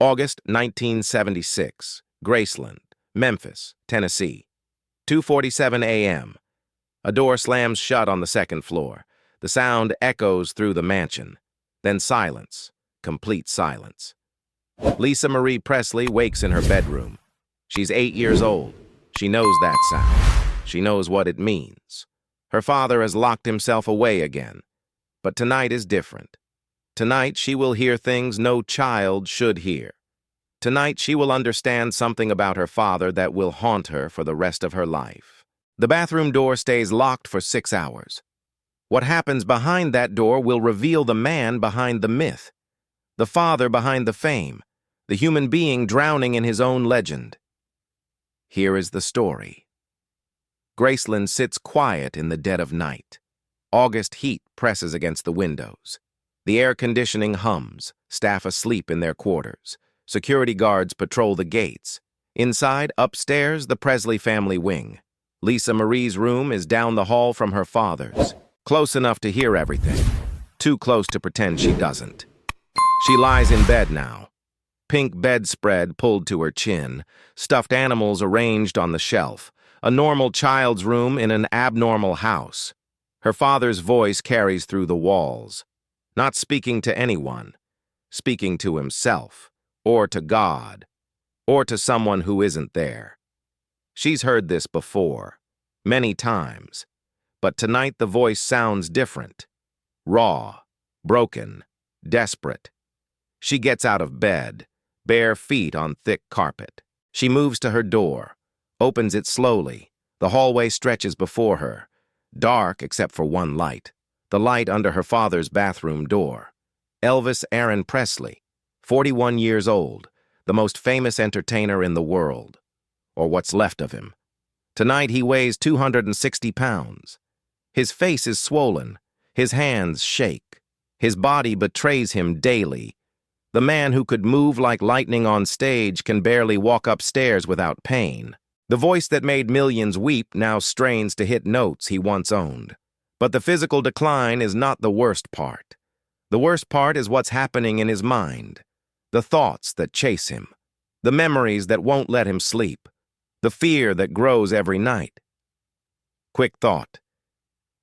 August 1976, Graceland, Memphis, Tennessee. 2:47 a.m. A door slams shut on the second floor. The sound echoes through the mansion. Then silence, complete silence. Lisa Marie Presley wakes in her bedroom. She's 8 years old. She knows that sound. She knows what it means. Her father has locked himself away again. But tonight is different. Tonight she will hear things no child should hear. Tonight she will understand something about her father that will haunt her for the rest of her life. The bathroom door stays locked for 6 hours. What happens behind that door will reveal the man behind the myth, the father behind the fame, the human being drowning in his own legend. Here is the story. Graceland sits quiet in the dead of night. August heat presses against the windows. The air conditioning hums, staff asleep in their quarters. Security guards patrol the gates. Inside, upstairs, the Presley family wing. Lisa Marie's room is down the hall from her father's. Close enough to hear everything. Too close to pretend she doesn't. She lies in bed now. Pink bedspread pulled to her chin. Stuffed animals arranged on the shelf. A normal child's room in an abnormal house. Her father's voice carries through the walls. Not speaking to anyone. Speaking to himself. Or to God. Or to someone who isn't there. She's heard this before. Many times. But tonight the voice sounds different. Raw. Broken. Desperate. She gets out of bed. Bare feet on thick carpet. She moves to her door. Opens it slowly. The hallway stretches before her. Dark except for one light. The light under her father's bathroom door. Elvis Aaron Presley, 41 years old, the most famous entertainer in the world. Or what's left of him. Tonight he weighs 260 pounds. His face is swollen. His hands shake. His body betrays him daily. The man who could move like lightning on stage can barely walk upstairs without pain. The voice that made millions weep now strains to hit notes he once owned. But the physical decline is not the worst part. The worst part is what's happening in his mind. The thoughts that chase him. The memories that won't let him sleep. The fear that grows every night. Quick thought.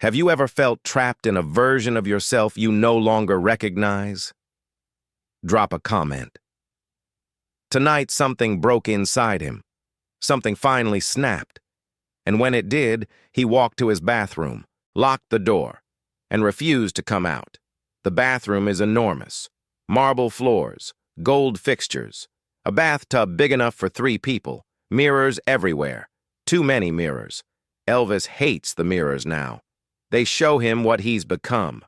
Have you ever felt trapped in a version of yourself you no longer recognize? Drop a comment. Tonight something broke inside him. Something finally snapped. And when it did, he walked to his bathroom, locked the door, and refused to come out. The bathroom is enormous. Marble floors, gold fixtures, a bathtub big enough for 3 people, mirrors everywhere, too many mirrors. Elvis hates the mirrors now. They show him what he's become,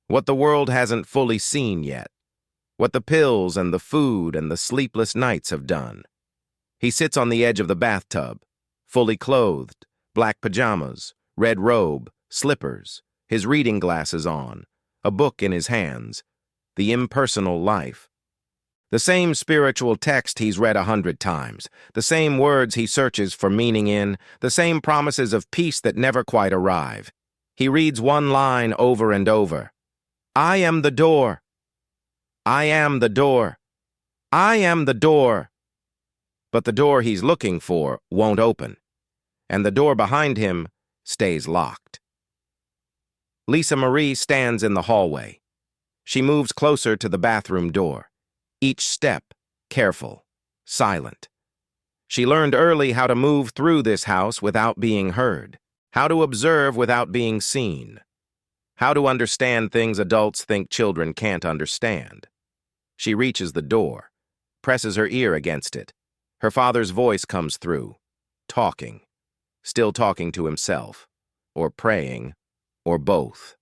what the world hasn't fully seen yet, what the pills and the food and the sleepless nights have done. He sits on the edge of the bathtub, fully clothed, black pajamas, red robe, slippers, his reading glasses on, a book in his hands, The Impersonal Life. The same spiritual text he's read 100 times, the same words he searches for meaning in, the same promises of peace that never quite arrive. He reads one line over and over. I am the door. I am the door. I am the door. But the door he's looking for won't open, and the door behind him stays locked. Lisa Marie stands in the hallway. She moves closer to the bathroom door, each step careful, silent. She learned early how to move through this house without being heard, how to observe without being seen, how to understand things adults think children can't understand. She reaches the door, presses her ear against it. Her father's voice comes through, talking, still talking to himself, or praying, or both.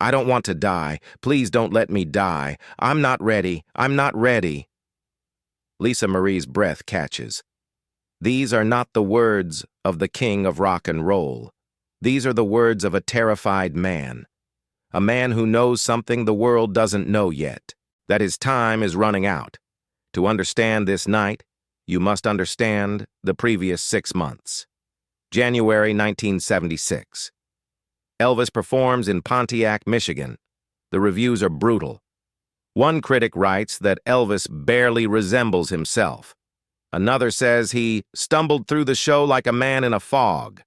I don't want to die. Please don't let me die. I'm not ready. I'm not ready. Lisa Marie's breath catches. These are not the words of the king of rock and roll. These are the words of a terrified man. A man who knows something the world doesn't know yet, that his time is running out. To understand this night, you must understand the previous 6 months. January 1976. Elvis performs in Pontiac, Michigan. The reviews are brutal. One critic writes that Elvis barely resembles himself. Another says he stumbled through the show like a man in a fog.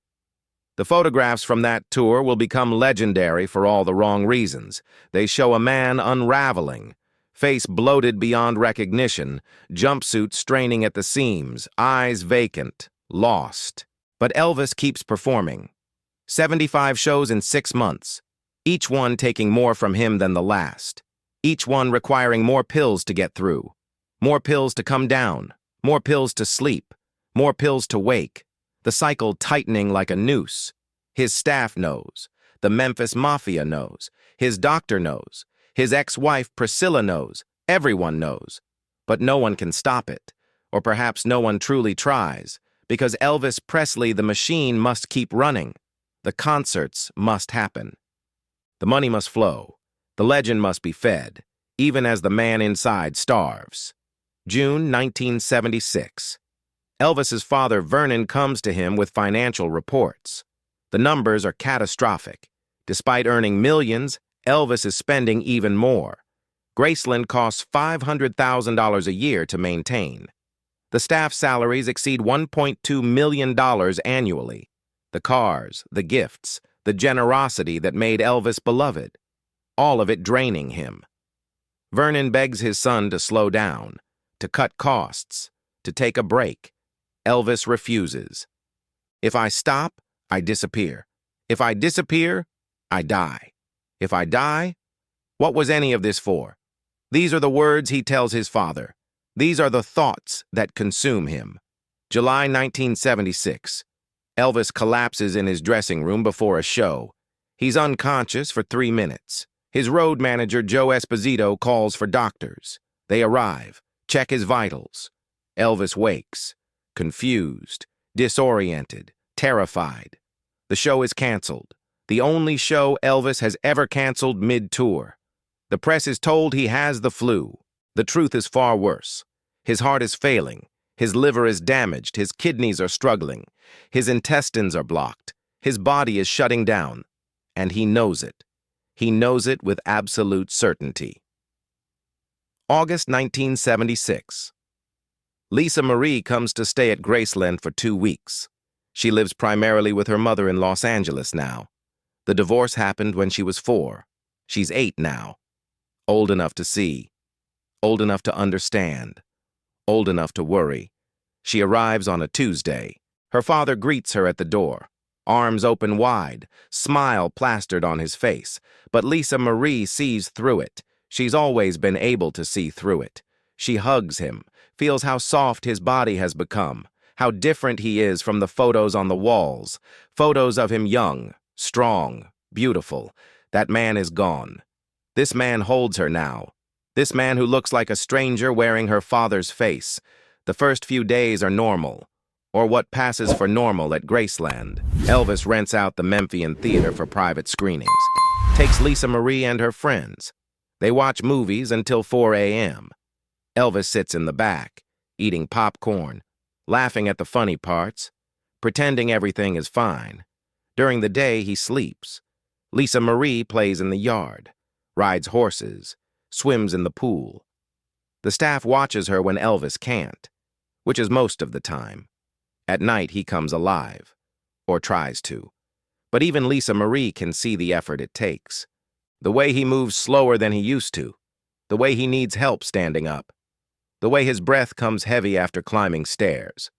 The photographs from that tour will become legendary for all the wrong reasons. They show a man unraveling, face bloated beyond recognition, jumpsuit straining at the seams, eyes vacant, lost. But Elvis keeps performing. 75 shows in 6 months, each one taking more from him than the last, each one requiring more pills to get through, more pills to come down, more pills to sleep, more pills to wake, the cycle tightening like a noose. His staff knows, the Memphis Mafia knows, his doctor knows, his ex-wife Priscilla knows, everyone knows. But no one can stop it, or perhaps no one truly tries, because Elvis Presley the machine must keep running. The concerts must happen. The money must flow. The legend must be fed, even as the man inside starves. June 1976. Elvis's father Vernon comes to him with financial reports. The numbers are catastrophic. Despite earning millions, Elvis is spending even more. Graceland costs $500,000 a year to maintain. The staff salaries exceed $1.2 million annually. The cars, the gifts, the generosity that made Elvis beloved, all of it draining him. Vernon begs his son to slow down, to cut costs, to take a break. Elvis refuses. If I stop, I disappear. If I disappear, I die. If I die, what was any of this for? These are the words he tells his father. These are the thoughts that consume him. July 1976. Elvis collapses in his dressing room before a show. He's unconscious for 3 minutes. His road manager, Joe Esposito, calls for doctors. They arrive, check his vitals. Elvis wakes. Confused, disoriented, terrified. The show is canceled. The only show Elvis has ever canceled mid-tour. The press is told he has the flu. The truth is far worse. His heart is failing. His liver is damaged. His kidneys are struggling. His intestines are blocked. His body is shutting down. And he knows it. He knows it with absolute certainty. August 1976. Lisa Marie comes to stay at Graceland for 2 weeks. She lives primarily with her mother in Los Angeles now. The divorce happened when she was 4. She's 8 now. Old enough to see. Old enough to understand. Old enough to worry. She arrives on a Tuesday. Her father greets her at the door. Arms open wide, smile plastered on his face. But Lisa Marie sees through it. She's always been able to see through it. She hugs him, feels how soft his body has become, how different he is from the photos on the walls, photos of him young, strong, beautiful. That man is gone. This man holds her now. This man who looks like a stranger wearing her father's face. The first few days are normal, or what passes for normal at Graceland. Elvis rents out the Memphian Theater for private screenings, takes Lisa Marie and her friends. They watch movies until 4 a.m. Elvis sits in the back, eating popcorn, laughing at the funny parts, pretending everything is fine. During the day, he sleeps. Lisa Marie plays in the yard, rides horses, swims in the pool. The staff watches her when Elvis can't, which is most of the time. At night, he comes alive, or tries to. But even Lisa Marie can see the effort it takes. The way he moves slower than he used to. The way he needs help standing up. The way his breath comes heavy after climbing stairs.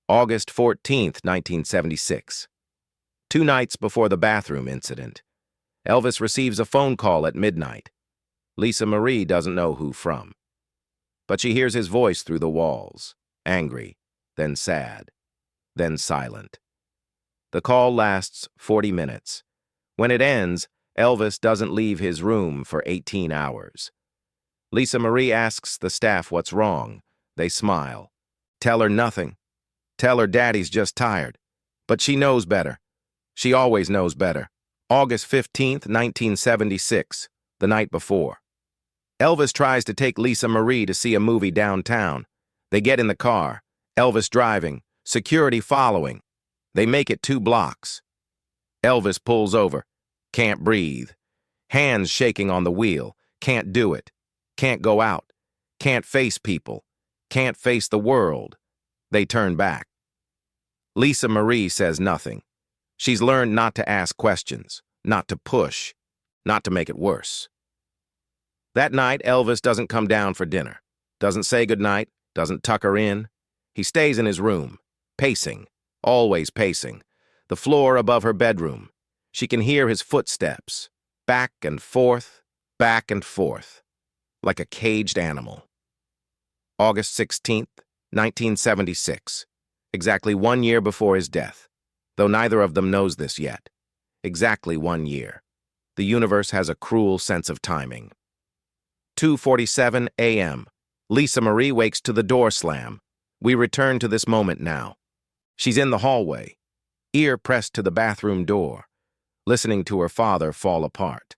August 14th, 1976. 2 nights before the bathroom incident. Elvis receives a phone call at midnight. Lisa Marie doesn't know who from. But she hears his voice through the walls, angry, then sad, then silent. The call lasts 40 minutes. When it ends, Elvis doesn't leave his room for 18 hours. Lisa Marie asks the staff what's wrong. They smile. Tell her nothing. Tell her daddy's just tired. But she knows better. She always knows better. August 15th, 1976, the night before. Elvis tries to take Lisa Marie to see a movie downtown. They get in the car. Elvis driving, security following. They make it 2 blocks. Elvis pulls over. Can't breathe. Hands shaking on the wheel. Can't do it. can't go out, can't face people, can't face the world. They turn back. Lisa Marie says nothing. She's learned not to ask questions, not to push, not to make it worse. That night, Elvis doesn't come down for dinner, doesn't say goodnight, doesn't tuck her in. He stays in his room, pacing, always pacing, the floor above her bedroom. She can hear his footsteps, back and forth, like a caged animal. August 16th, 1976, exactly 1 year before his death, though neither of them knows this yet. Exactly 1 year. The universe has a cruel sense of timing. 2:47 a.m. Lisa Marie wakes to the door slam. We return to this moment now. She's in the hallway, ear pressed to the bathroom door, listening to her father fall apart.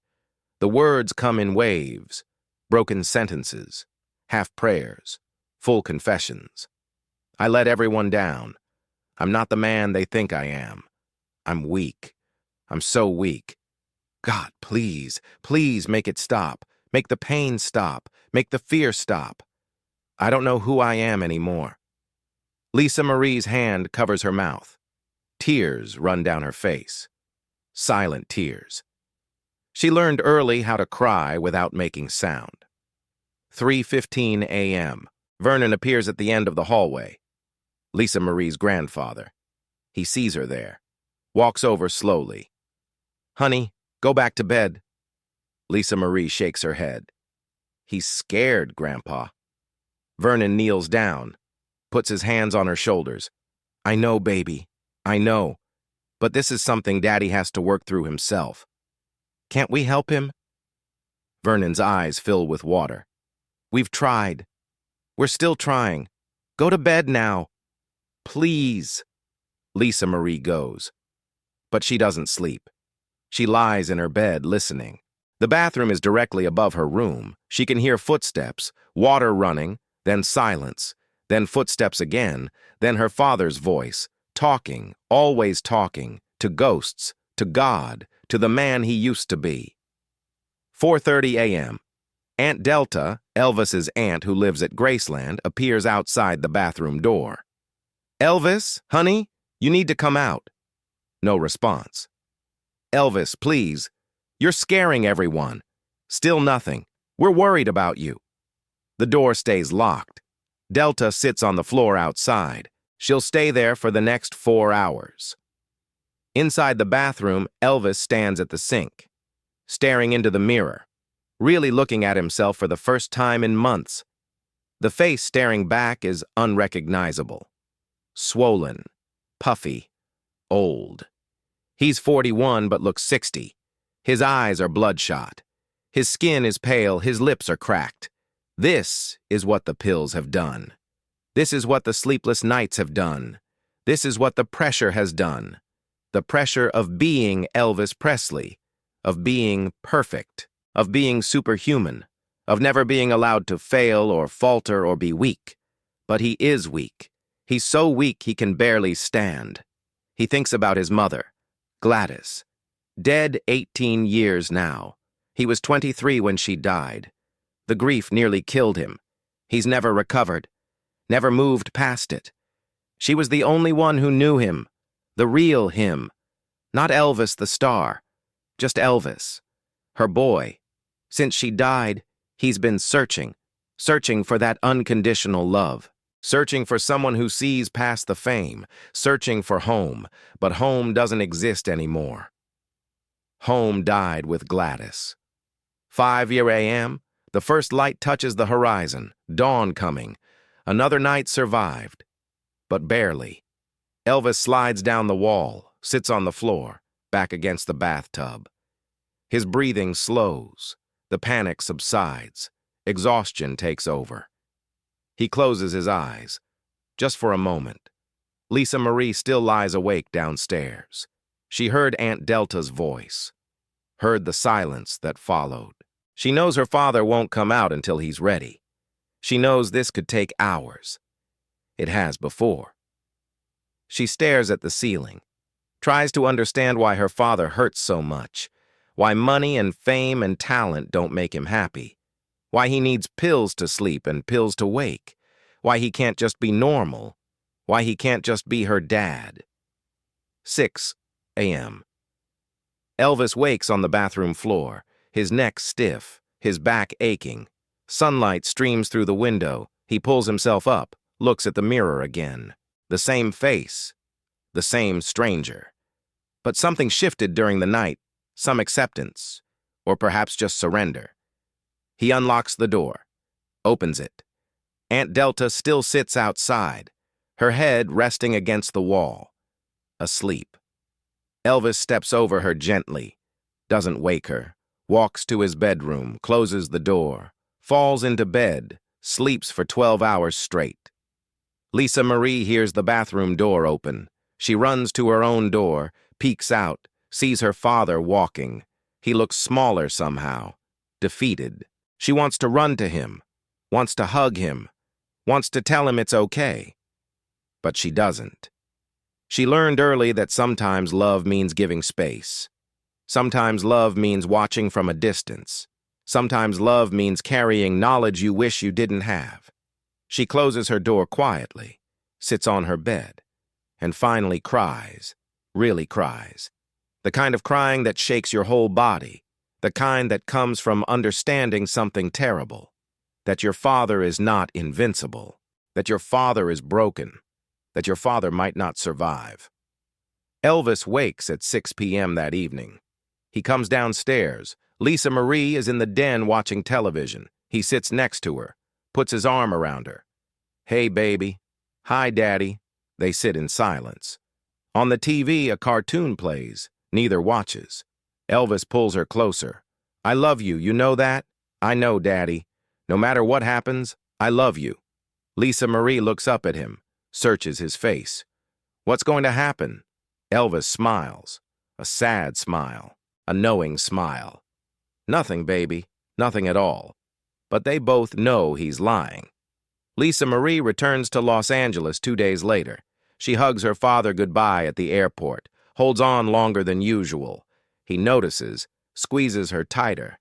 The words come in waves, broken sentences, half prayers, full confessions. I let everyone down. I'm not the man they think I am. I'm weak. I'm so weak. God, please, please make it stop. Make the pain stop. Make the fear stop. I don't know who I am anymore. Lisa Marie's hand covers her mouth. Tears run down her face. Silent tears. She learned early how to cry without making sound. 3:15 a.m. Vernon appears at the end of the hallway. Lisa Marie's grandfather. He sees her there. Walks over slowly. Honey, go back to bed. Lisa Marie shakes her head. He's scared, Grandpa. Vernon kneels down, puts his hands on her shoulders. I know, baby. I know. But this is something Daddy has to work through himself. Can't we help him? Vernon's eyes fill with water. We've tried. We're still trying. Go to bed now. Please. Lisa Marie goes. But she doesn't sleep. She lies in her bed listening. The bathroom is directly above her room. She can hear footsteps, water running, then silence, then footsteps again, then her father's voice, talking, always talking, to ghosts, to God, to the man he used to be. 4:30 a.m. Aunt Delta, Elvis's aunt who lives at Graceland, appears outside the bathroom door. Elvis, honey, you need to come out. No response. Elvis, please. You're scaring everyone. Still nothing. We're worried about you. The door stays locked. Delta sits on the floor outside. She'll stay there for the next 4 hours. Inside the bathroom, Elvis stands at the sink, staring into the mirror, really looking at himself for the first time in months. The face staring back is unrecognizable. Swollen, puffy, old. He's 41 but looks 60. His eyes are bloodshot. His skin is pale, his lips are cracked. This is what the pills have done. This is what the sleepless nights have done. This is what the pressure has done. The pressure of being Elvis Presley, of being perfect, of being superhuman, of never being allowed to fail or falter or be weak. But he is weak. He's so weak he can barely stand. He thinks about his mother, Gladys. Dead 18 years now. He was 23 when she died. The grief nearly killed him. He's never recovered, never moved past it. She was the only one who knew him, the real him. Not Elvis the star, just Elvis, her boy. Since she died, he's been searching for that unconditional love, searching for someone who sees past the fame, searching for home, but home doesn't exist anymore. Home died with Gladys. 5 a.m., the first light touches the horizon, dawn coming. Another night survived, but barely. Elvis slides down the wall, sits on the floor, back against the bathtub. His breathing slows, the panic subsides, exhaustion takes over. He closes his eyes, just for a moment. Lisa Marie still lies awake downstairs. She heard Aunt Delta's voice, heard the silence that followed. She knows her father won't come out until he's ready. She knows this could take hours. It has before. She stares at the ceiling, tries to understand why her father hurts so much, why money and fame and talent don't make him happy, Why he needs pills to sleep and pills to wake. Why he can't just be normal. Why he can't just be her dad. 6 a.m. Elvis wakes on the bathroom floor, his neck stiff, his back aching. Sunlight streams through the window. He pulls himself up, looks at the mirror again. The same face, the same stranger. But something shifted during the night, some acceptance, or perhaps just surrender. He unlocks the door, opens it. Aunt Delta still sits outside, her head resting against the wall, asleep. Elvis steps over her gently, doesn't wake her, walks to his bedroom, closes the door, falls into bed, sleeps for 12 hours straight. Lisa Marie hears the bathroom door open. She runs to her own door, peeks out, sees her father walking. He looks smaller somehow, defeated. She wants to run to him, wants to hug him, wants to tell him it's okay. But she doesn't. She learned early that sometimes love means giving space. Sometimes love means watching from a distance. Sometimes love means carrying knowledge you wish you didn't have. She closes her door quietly, sits on her bed, and finally cries, really cries. The kind of crying that shakes your whole body, the kind that comes from understanding something terrible, that your father is not invincible, that your father is broken, that your father might not survive. Elvis wakes at 6 p.m. that evening. He comes downstairs. Lisa Marie is in the den watching television. He sits next to her, puts his arm around her. Hey, baby. Hi, Daddy. They sit in silence. On the TV, a cartoon plays. Neither watches. Elvis pulls her closer. I love you, you know that? I know, Daddy. No matter what happens, I love you. Lisa Marie looks up at him, searches his face. What's going to happen? Elvis smiles. A sad smile. A knowing smile. Nothing, baby. Nothing at all. But they both know he's lying. Lisa Marie returns to Los Angeles 2 days later. She hugs her father goodbye at the airport, holds on longer than usual. He notices, squeezes her tighter.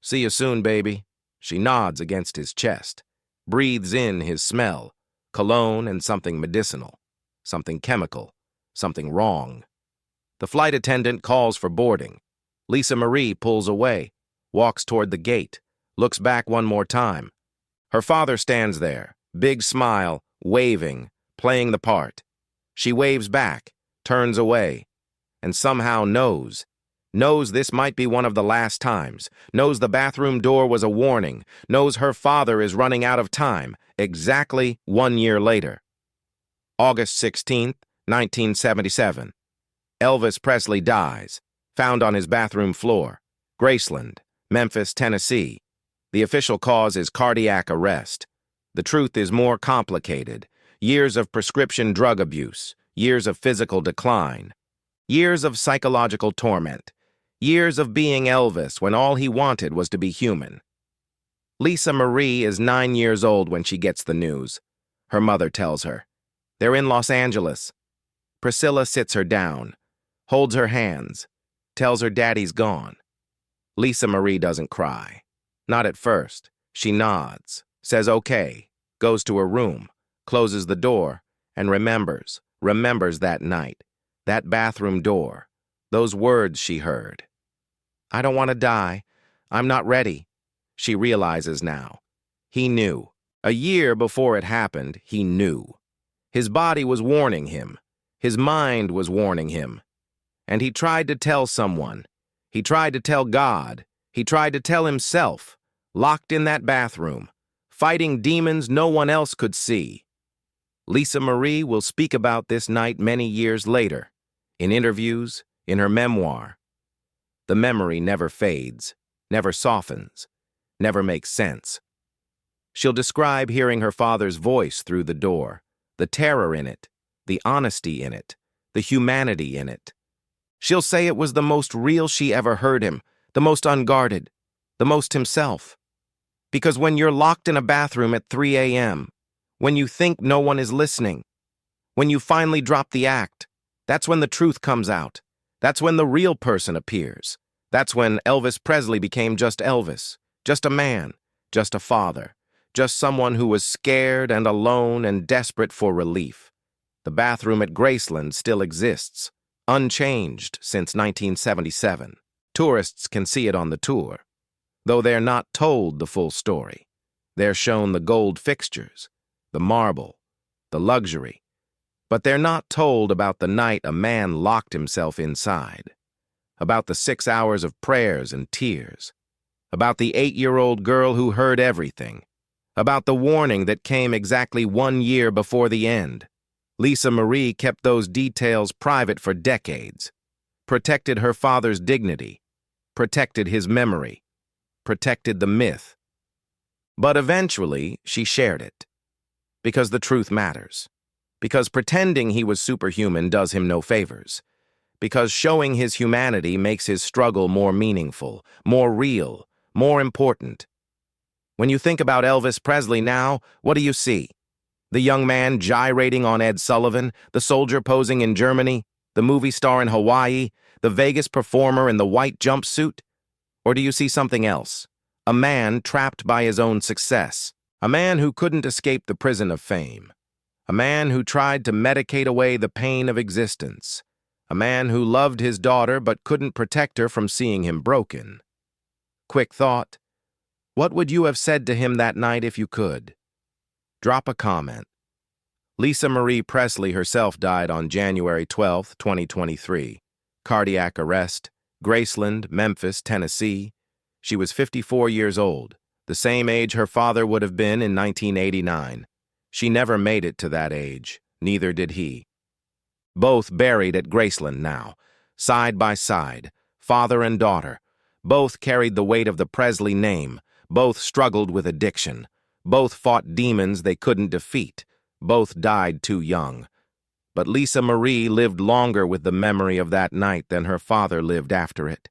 See you soon, baby. She nods against his chest, breathes in his smell, cologne and something medicinal, something chemical, something wrong. The flight attendant calls for boarding. Lisa Marie pulls away, walks toward the gate, looks back one more time. Her father stands there, big smile, waving, playing the part. She waves back, turns away, and somehow knows this might be one of the last times, knows the bathroom door was a warning, knows her father is running out of time, exactly 1 year later. August 16th, 1977. Elvis Presley dies, found on his bathroom floor, Graceland, Memphis, Tennessee. The official cause is cardiac arrest. The truth is more complicated. Years of prescription drug abuse, years of physical decline, years of psychological torment, years of being Elvis when all he wanted was to be human. Lisa Marie is 9 years old when she gets the news. Her mother tells her. They're in Los Angeles. Priscilla sits her down, holds her hands, tells her daddy's gone. Lisa Marie doesn't cry. Not at first. She nods, says okay, goes to her room, closes the door, and remembers that night, that bathroom door, those words she heard. I don't want to die. I'm not ready. She realizes now. He knew. A year before it happened, he knew. His body was warning him. His mind was warning him. And he tried to tell someone. He tried to tell God. He tried to tell himself, locked in that bathroom, fighting demons no one else could see. Lisa Marie will speak about this night many years later, in interviews, in her memoir. The memory never fades, never softens, never makes sense. She'll describe hearing her father's voice through the door, the terror in it, the honesty in it, the humanity in it. She'll say it was the most real she ever heard him, the most unguarded, the most himself. Because when you're locked in a bathroom at 3 a.m., when you think no one is listening, when you finally drop the act, that's when the truth comes out. That's when the real person appears. That's when Elvis Presley became just Elvis, just a man, just a father, just someone who was scared and alone and desperate for relief. The bathroom at Graceland still exists, unchanged since 1977. Tourists can see it on the tour, though they're not told the full story. They're shown the gold fixtures, the marble, the luxury, but they're not told about the night a man locked himself inside, about the 6 hours of prayers and tears, about the 8-year-old girl who heard everything, about the warning that came exactly 1 year before the end. Lisa Marie kept those details private for decades, protected her father's dignity, protected his memory, protected the myth. But eventually, she shared it. Because the truth matters. Because pretending he was superhuman does him no favors. Because showing his humanity makes his struggle more meaningful, more real, more important. When you think about Elvis Presley now, what do you see? The young man gyrating on Ed Sullivan, the soldier posing in Germany, the movie star in Hawaii, the Vegas performer in the white jumpsuit? Or do you see something else? A man trapped by his own success. A man who couldn't escape the prison of fame. A man who tried to medicate away the pain of existence. A man who loved his daughter but couldn't protect her from seeing him broken. Quick thought. What would you have said to him that night if you could? Drop a comment. Lisa Marie Presley herself died on January 12, 2023. Cardiac arrest, Graceland, Memphis, Tennessee. She was 54 years old, the same age her father would have been in 1989. She never made it to that age, neither did he. Both buried at Graceland now, side by side, father and daughter. Both carried the weight of the Presley name. Both struggled with addiction. Both fought demons they couldn't defeat. Both died too young. But Lisa Marie lived longer with the memory of that night than her father lived after it.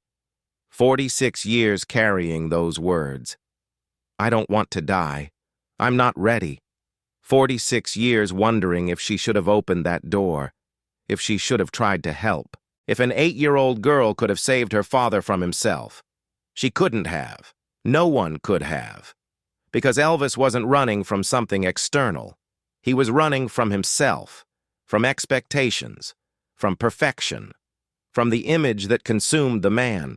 46 years carrying those words. I don't want to die. I'm not ready. 46 years wondering if she should have opened that door, if she should have tried to help, if an 8-year-old girl could have saved her father from himself. She couldn't have. No one could have. Because Elvis wasn't running from something external. He was running from himself, from expectations, from perfection, from the image that consumed the man.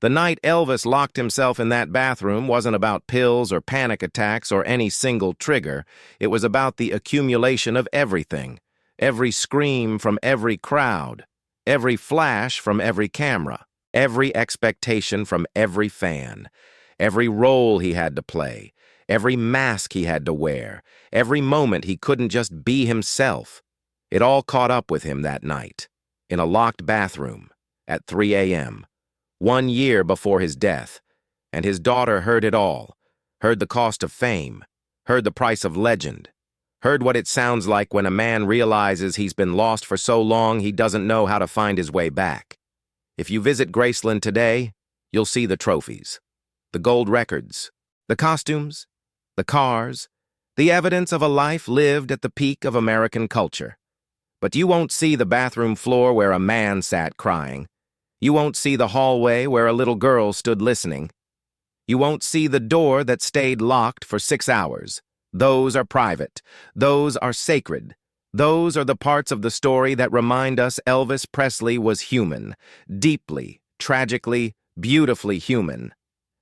The night Elvis locked himself in that bathroom wasn't about pills or panic attacks or any single trigger. It was about the accumulation of everything, every scream from every crowd, every flash from every camera, every expectation from every fan, every role he had to play, every mask he had to wear, every moment he couldn't just be himself. It all caught up with him that night, in a locked bathroom, at 3 a.m., 1 year before his death, and his daughter heard it all, heard the cost of fame, heard the price of legend, heard what it sounds like when a man realizes he's been lost for so long he doesn't know how to find his way back. If you visit Graceland today, you'll see the trophies, the gold records, the costumes, the cars, the evidence of a life lived at the peak of American culture. But you won't see the bathroom floor where a man sat crying. You won't see the hallway where a little girl stood listening. You won't see the door that stayed locked for 6 hours. Those are private. Those are sacred. Those are the parts of the story that remind us Elvis Presley was human, deeply, tragically, beautifully human.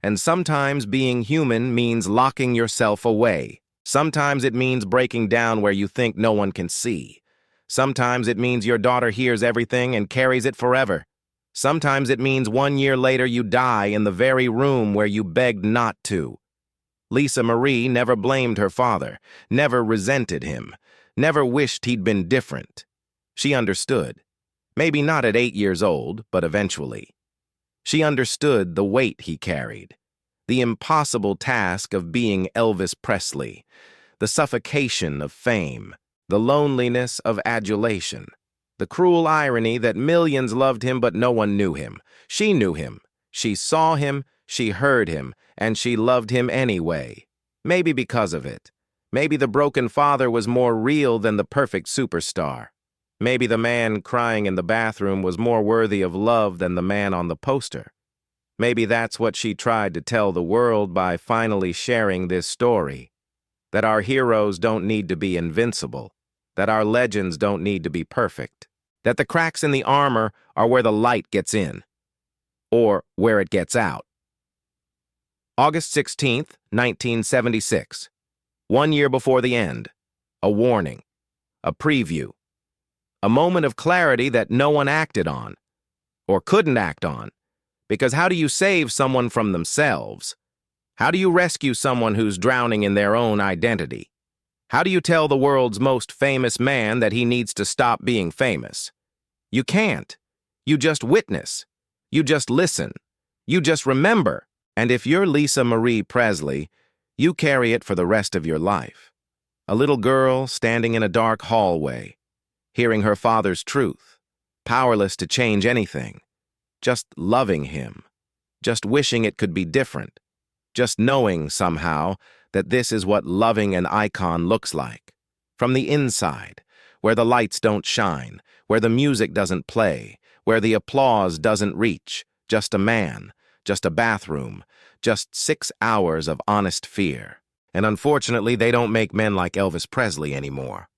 And sometimes being human means locking yourself away. Sometimes it means breaking down where you think no one can see. Sometimes it means your daughter hears everything and carries it forever. Sometimes it means 1 year later you die in the very room where you begged not to. Lisa Marie never blamed her father, never resented him, never wished he'd been different. She understood. Maybe not at 8 years old, but eventually. She understood the weight he carried, the impossible task of being Elvis Presley, the suffocation of fame, the loneliness of adulation, the cruel irony that millions loved him but no one knew him. She knew him. She saw him, she heard him, and she loved him anyway. Maybe because of it. Maybe the broken father was more real than the perfect superstar. Maybe the man crying in the bathroom was more worthy of love than the man on the poster. Maybe that's what she tried to tell the world by finally sharing this story. That our heroes don't need to be invincible. That our legends don't need to be perfect. That the cracks in the armor are where the light gets in. Or where it gets out. August 16th, 1976. 1 year before the end. A warning. A preview. A moment of clarity that no one acted on. Or couldn't act on. Because how do you save someone from themselves? How do you rescue someone who's drowning in their own identity? How do you tell the world's most famous man that he needs to stop being famous? You can't. You just witness. You just listen. You just remember. And if you're Lisa Marie Presley, you carry it for the rest of your life. A little girl standing in a dark hallway, hearing her father's truth, powerless to change anything, just loving him, just wishing it could be different, just knowing somehow that this is what loving an icon looks like. From the inside, where the lights don't shine, where the music doesn't play, where the applause doesn't reach, just a man, just a bathroom, just 6 hours of honest fear. And unfortunately, they don't make men like Elvis Presley anymore.